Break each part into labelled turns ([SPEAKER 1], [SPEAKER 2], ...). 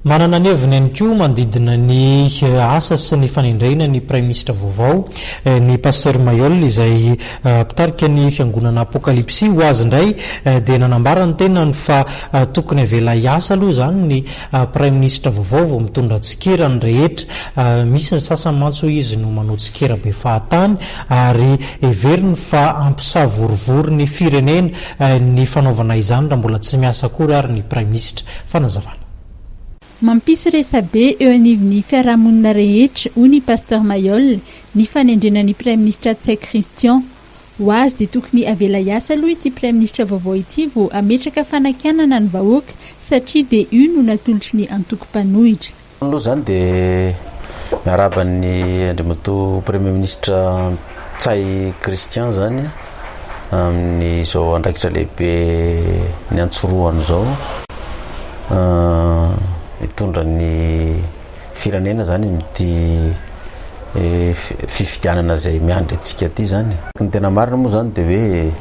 [SPEAKER 1] Manana ny heviny ihany koa mandidina ny asa sy ny fanendraina ny Premier ministre vaovao ny pasteur Mayol izay pitarika ny fiangonana Apokalipsy ho azy indray dia nanambarany tenany fa tokony avela asa aloha zany ny Premier ministre vaovao vao mitondra tsikera ny rehetra misy ny sasany mantso izy no manao tsikera be fahatany ary everiny fa ampisavorivory ny firenena ny fanaovana izany raha mbola tsy miasa akory ary ny Premier ministre fanazavana.
[SPEAKER 2] Mampisy resabe eo anivon'ny fiarahamonina rehetra hoy ny pasteur Mayol ny fanendrena ny Premier ministre Tsay Christian ho azy dia tokony avela asa aloha ity Premier ministre vaovao ity vao ametraka fanakanana ny vahoaka satria dia io no natolotry ny antoko-panohitra.
[SPEAKER 3] Aloha zany dia miaraba ny andriamatoa Premier ministre Tsay Christian zany amin'ny izao andraikitra lehibe ny antsoroany zao mitondra ny firenena zany mity fifidianana zay miandry antsika ty zany. Ny tena marina moa zany dia hoe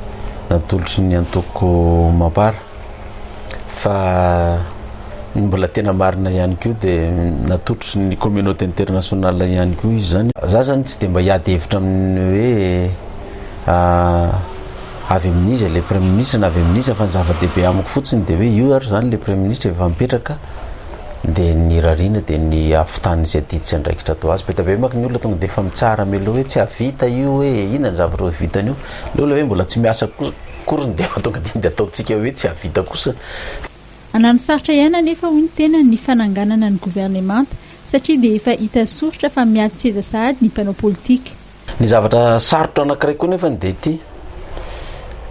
[SPEAKER 3] natolotry ny antoko mapara fa ny mbola tena marina ihany koa dia natolotry ny communauté internationale ihany koa izy zany. Za zany tsy dia mba hiady hevitra amin'ny hoe avy amin'izy le Premier ministre na avy amin'izy fa ny zava-dehibe amiko fotsiny dia hoe io ary zany le Premier ministre efa mipetraka dia ny rarina dia ny afotany izay diditsy andraikitra atao azy. Beta be manko ny olona tonga dia efa mitsara melo hoe tsy havita io hoe inona ny zavatra vitany io. Ny olona hoe mbola tsy miasa korsiny dia tonga dia ataontsika hoe tsy havita kosa.
[SPEAKER 2] Anano sarotra ihany anefa hoy ny tena ny fananganana ny gouvernemanta satria dia efa hita soritra fa miady seza sahady ny mpanao politika.
[SPEAKER 3] Ny zavatra sarotra anankiray koa nefa dia ity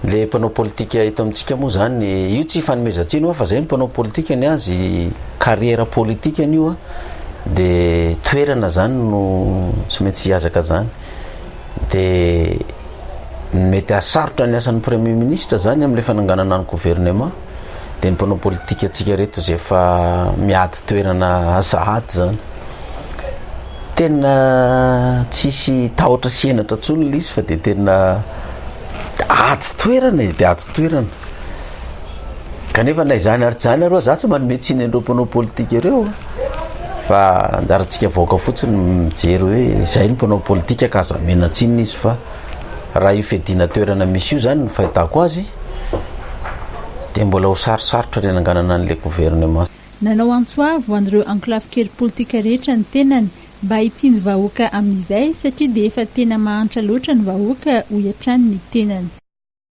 [SPEAKER 3] le mpanao politika eto amintsika moa zany io tsy fanomezantsiny fa zay ny mpanao politika ny azy carrière politika io dia toerana zany no tsy maintsy hiazaka zany dia mety asarotra ny asan'ny Premier ministre zany amin'ilay fananganana ny gouvernement dia ny mpanao politika atsika reto zay efa miady toerana azahady zany tena tsisy tahotra sienatra tsony izy fa dia tena ady toerana dia ady toerana kanefa na izany ary zany arô za tsy manome tsiny andreo mpanao politika ireo fa anjarantsika vaoaka fotsiny mijery hoe izay ny mpanao politika ka aza mena tsinina izy fa raha io fiadiana toerana misy io zany ny fahitako azy dia mbola ho sarosarotra ny ananganana an'ilay gouvernement.
[SPEAKER 2] Nanao antsoavo an'ireo enclave kely politika rehetra ny tenany mba hitsinjo vahoaka amin'izay satria dia efa tena mahantra loatra ny vahoaka ho iatrany ny tenany.